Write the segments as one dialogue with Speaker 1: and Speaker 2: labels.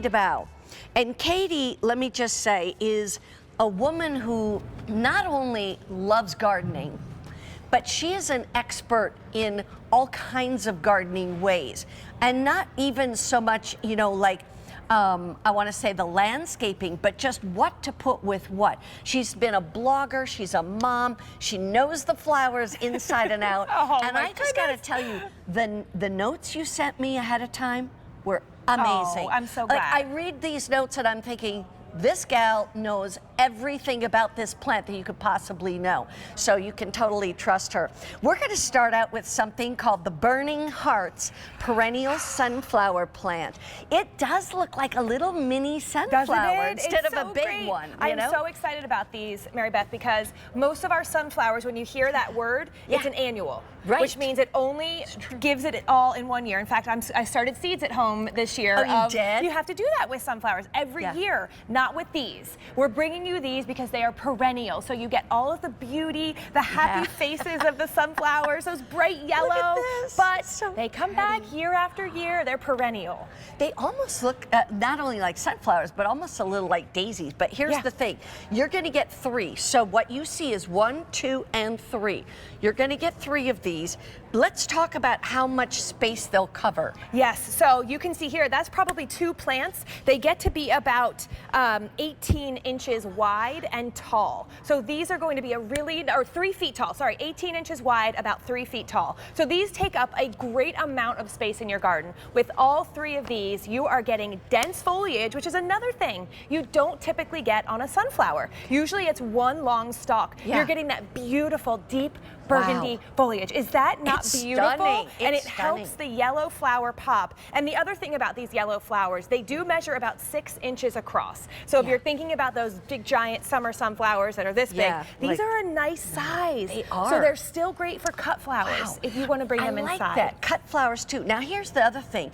Speaker 1: Katie DeBow. And Katie, let me just say, is a woman who not only loves gardening, but she is an expert in all kinds of gardening ways. And not even so much, you know, like, I want to say the landscaping, but just what to put with what. She's been a blogger, she's a mom, she knows the flowers inside and out. And I just got to tell you, the notes you sent me ahead of time were amazing.
Speaker 2: Oh, I'm so glad.
Speaker 1: Like, I read these notes and I'm thinking, this gal knows everything about this plant that you could possibly know. So you can totally trust her. We're going to start out with something called the Burning Hearts Perennial Sunflower Plant. It does look like a little mini sunflower instead of a big one.
Speaker 2: I'm so excited about these, Mary Beth, because most of our sunflowers, when you hear that word, it's an annual.
Speaker 1: Right.
Speaker 2: Which means it only gives it all in 1 year. In fact, I started seeds at home this year.
Speaker 1: Oh, you did?
Speaker 2: You have to do that with sunflowers every year, not with these. We're bringing you these because they are perennial. So you get all of the beauty, the happy faces of the sunflowers, those bright yellow.
Speaker 1: Look at this.
Speaker 2: But
Speaker 1: So
Speaker 2: they come back year after year. They're perennial.
Speaker 1: They almost look not only like sunflowers, but almost a little like daisies. But here's the thing. You're going to get 3. So what you see is 1, 2, and 3. You're going to get 3 of these. Let's talk about how much space they'll cover.
Speaker 2: Yes, so you can see here, that's probably 2 plants. They get to be about 18 inches wide and tall. So these are going to be or 3 feet tall, sorry, 18 inches wide, about 3 feet tall. So these take up a great amount of space in your garden. With all 3 of these, you are getting dense foliage, which is another thing you don't typically get on a sunflower. Usually it's one long stalk. You're getting that beautiful, deep burgundy foliage. Is that not beautiful?
Speaker 1: Stunning.
Speaker 2: And it helps the yellow flower pop. And the other thing about these yellow flowers, they do measure about 6 inches across. So if you're thinking about those big giant summer sunflowers that are this big, these are a nice size.
Speaker 1: They are.
Speaker 2: So they're still great for cut flowers if you want to bring them inside.
Speaker 1: I like that. Cut flowers too. Now here's the other thing.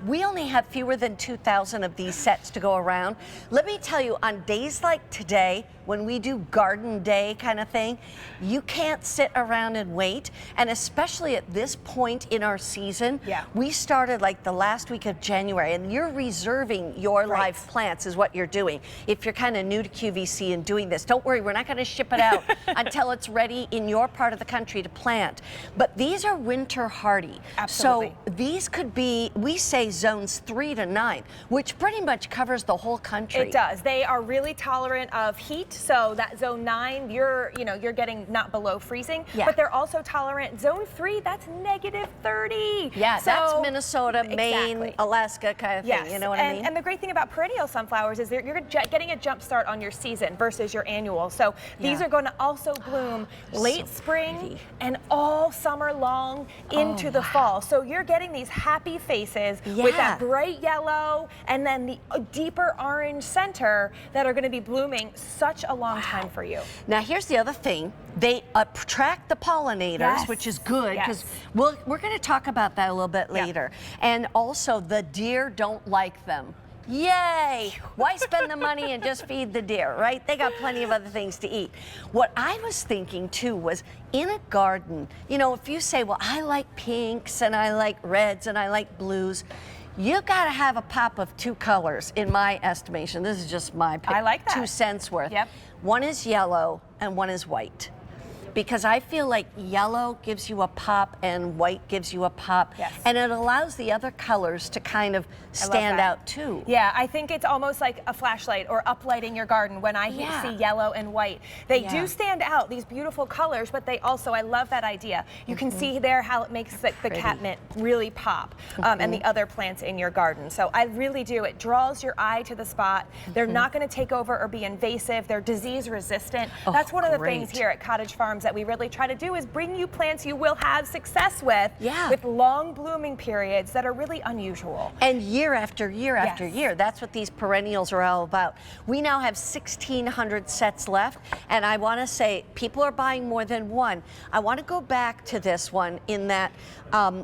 Speaker 1: We only have fewer than 2,000 of these sets to go around. Let me tell you, on days like today, when we do garden day kind of thing, you can't sit around and wait. And especially at this point in our season, we started like the last week of January, and you're reserving your live plants is what you're doing. If you're kind of new to QVC and doing this, don't worry, we're not going to ship it out until it's ready in your part of the country to plant. But these are winter hardy.
Speaker 2: Absolutely.
Speaker 1: So these could be, we say zones 3 to 9, which pretty much covers the whole country.
Speaker 2: It does. They are really tolerant of heat. So that zone 9, you're getting not below freezing, but they're also tolerant. Zone 3, that's -30.
Speaker 1: Yeah,
Speaker 2: so,
Speaker 1: that's Minnesota, Maine, Alaska kind of thing. You know what I mean?
Speaker 2: And the great thing about perennial sunflowers is you're getting a jump start on your season versus your annual. So these are going to also bloom late spring and all summer long into the fall. So you're getting these happy faces with that bright yellow and then the deeper orange center that are going to be blooming such a long time for you.
Speaker 1: Now here's the other thing. They attract the pollinators, which is good because we're going to talk about that a little bit later. And also the deer don't like them. Yay! Why spend the money and just feed the deer, right? They got plenty of other things to eat. What I was thinking too was in a garden, you know, if you say, well, I like pinks and I like reds and I like blues, you got to have a pop of 2 colors, in my estimation. This is just my 2 cents worth. One is yellow and one is white. Because I feel like yellow gives you a pop and white gives you a pop. And it allows the other colors to kind of stand out too.
Speaker 2: Yeah, I think it's almost like a flashlight or uplighting your garden when I see yellow and white. They do stand out, these beautiful colors, but they also, I love that idea. You can see there how it makes the catmint really pop and the other plants in your garden. So I really do. It draws your eye to the spot. They're not going to take over or be invasive. They're disease resistant. That's one of the things here at Cottage Farms that we really try to do is bring you plants you will have success with long blooming periods that are really unusual.
Speaker 1: And year after year after year. That's what these perennials are all about. We now have 1,600 sets left, and I want to say people are buying more than one. I want to go back to this one in that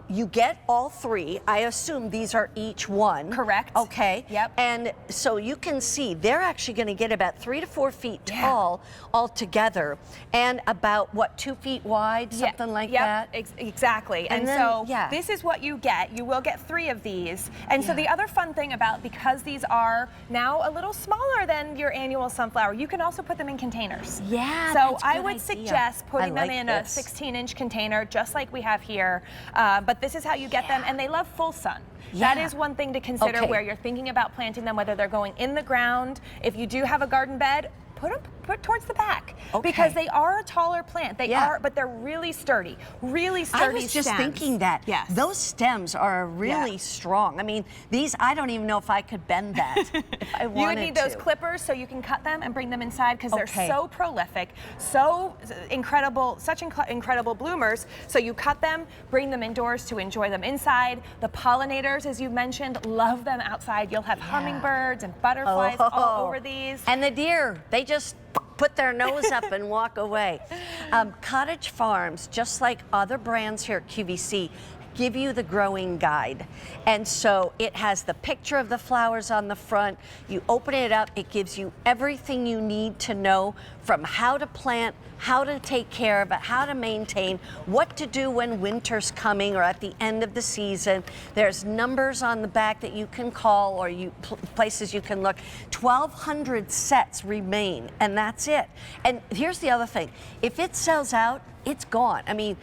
Speaker 1: you get all 3. I assume these are each one.
Speaker 2: Correct.
Speaker 1: Okay. And so you can see they're actually going to get about 3 to 4 feet tall altogether, and about about, what, 2 feet wide, something like that?
Speaker 2: Exactly. And
Speaker 1: then,
Speaker 2: so this is what you get. You will get 3 of these. And so the other fun thing about, because these are now a little smaller than your annual sunflower, you can also put them in containers.
Speaker 1: Yeah,
Speaker 2: so I would suggest putting them in a 16-inch container, just like we have here. But this is how you get them, and they love full sun. That is one thing to consider where you're thinking about planting them, whether they're going in the ground. If you do have a garden bed, put towards the back, because they are a taller plant. They are, but they're really sturdy, I was just
Speaker 1: thinking that. Those stems are really strong. I mean, these, I don't even know if I could bend that if I wanted to.
Speaker 2: You would need those clippers so you can cut them and bring them inside, because they're so prolific, so incredible, such incredible bloomers. So you cut them, bring them indoors to enjoy them inside. The pollinators, as you mentioned, love them outside. You'll have hummingbirds and butterflies all over these.
Speaker 1: And the deer, they just put their nose up and walk away. Cottage Farms, just like other brands here at QVC, give you the growing guide. And so it has the picture of the flowers on the front. You open it up, it gives you everything you need to know, from how to plant, how to take care of it, how to maintain, what to do when winter's coming or at the end of the season. There's numbers on the back that you can call, or places you can look. 1,200 sets remain, and that's it. And here's the other thing. If it sells out, it's gone. I mean,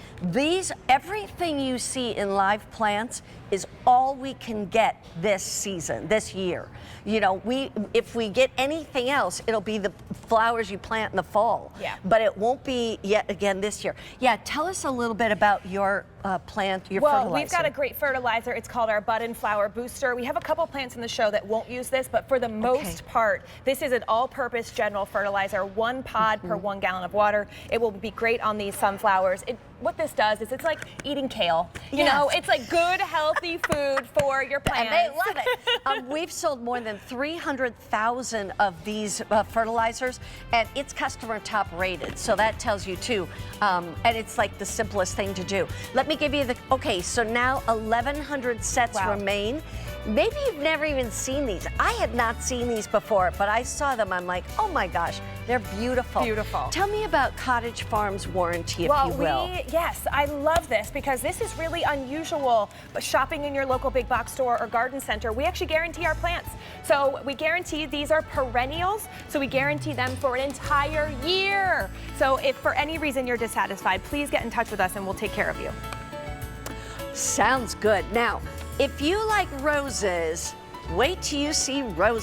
Speaker 1: everything you see in live plants is all we can get this season, this year. You know, if we get anything else, it'll be the flowers you plant in the fall. But it won't be yet again this year. Tell us a little bit about your plant, your fertilizer.
Speaker 2: Well, we've got a great fertilizer. It's called our Bud and Flower Booster. We have a couple plants in the show that won't use this, but for the most part, this is an all-purpose general fertilizer, 1 pod per 1 gallon of water. It will be great on these sunflowers. What this does is it's like eating kale. You know, it's like good, healthy food for your plants.
Speaker 1: And they love it. We've sold more than 300,000 of these fertilizers, and it's customer top rated. So that tells you too. And it's like the simplest thing to do. Let me give you so now 1,100 sets remain. Maybe you've never even seen these. I had not seen these before, but I saw them. I'm like, oh my gosh, they're beautiful.
Speaker 2: Beautiful.
Speaker 1: Tell me about Cottage Farms warranty, if you will.
Speaker 2: Yes, I love this, because this is really unusual. But shopping in your local big box store or garden center, we actually guarantee our plants. So we guarantee these are perennials, so we guarantee them for an entire year. So if for any reason you're dissatisfied, please get in touch with us and we'll take care of you.
Speaker 1: Sounds good. Now, if you like roses, wait till you see roses.